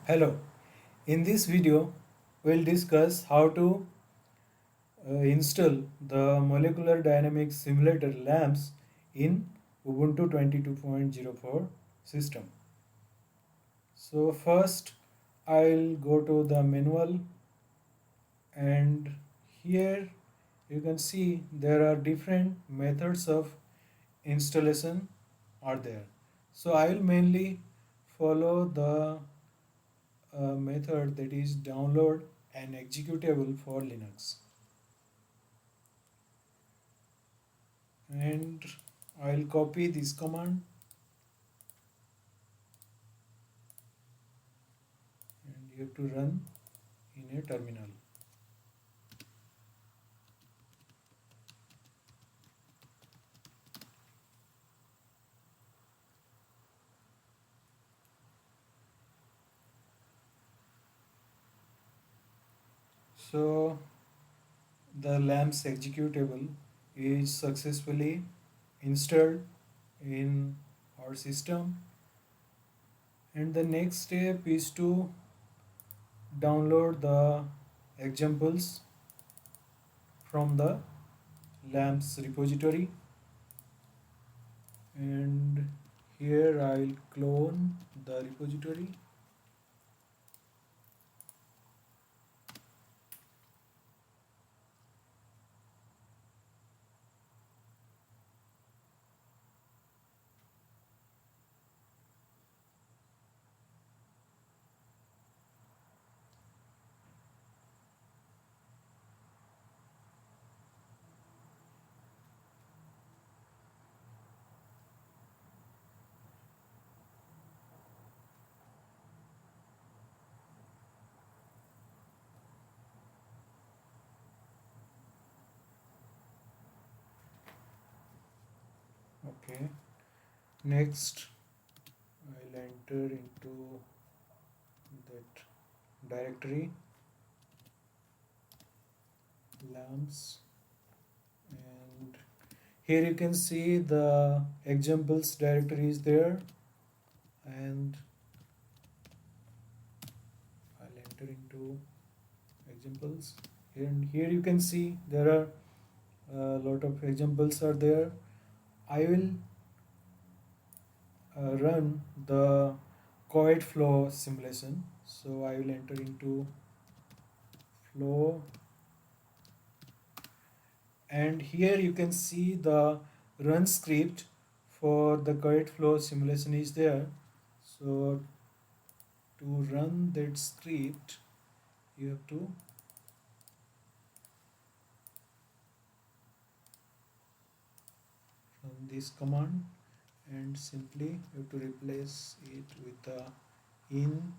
Hello, in this video we'll discuss how to install the molecular dynamics simulator LAMMPS in Ubuntu 22.04 system. So first I'll go to the manual, and here you can see there are different methods of installation are there. So I will mainly follow the method that is download an executable for Linux, and I'll copy this command and you have to run in a terminal. So the LAMMPS executable is successfully installed in our system, and the next step is to download the examples from the LAMMPS repository, and here I'll clone the repository. Okay, next I'll enter into that directory lamps, and here you can see the examples directory is there, and I'll enter into examples, and here you can see there are a lot of examples are there. I will run the couette flow simulation, so I will enter into flow, and here you can see the run script for the couette flow simulation is there. So to run that script you have to run this command, and simply you have to replace it with the in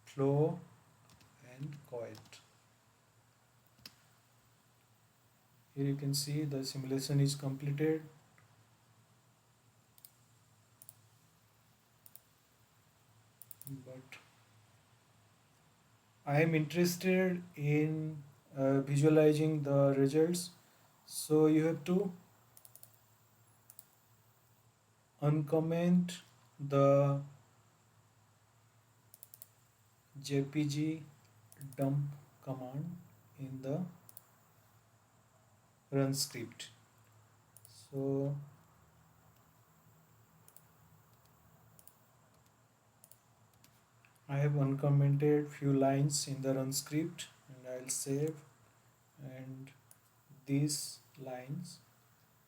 flow and couette. Here you can see the simulation is completed, but I am interested in visualizing the results. So you have to uncomment the jpg dump command in the run script. So I have uncommented few lines in the run script, and I'll save, and these lines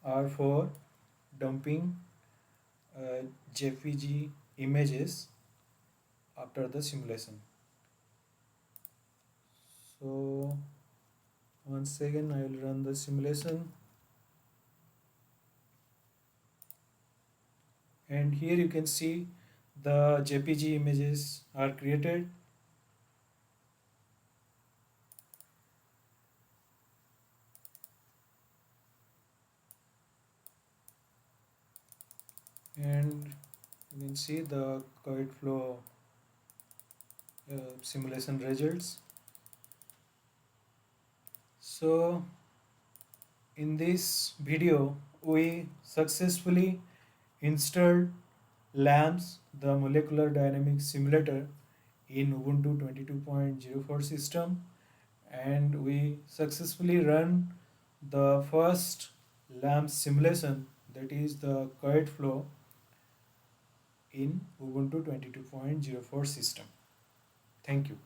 are for dumping JPG images after the simulation. So once again I will run the simulation, and here you can see the JPG images are created, and you can see the couette flow simulation results. So in this video we successfully installed LAMMPS, the molecular dynamics simulator, in Ubuntu 22.04 system, and we successfully run the first LAMMPS simulation, that is the couette flow, in Ubuntu 22.04 system. Thank you.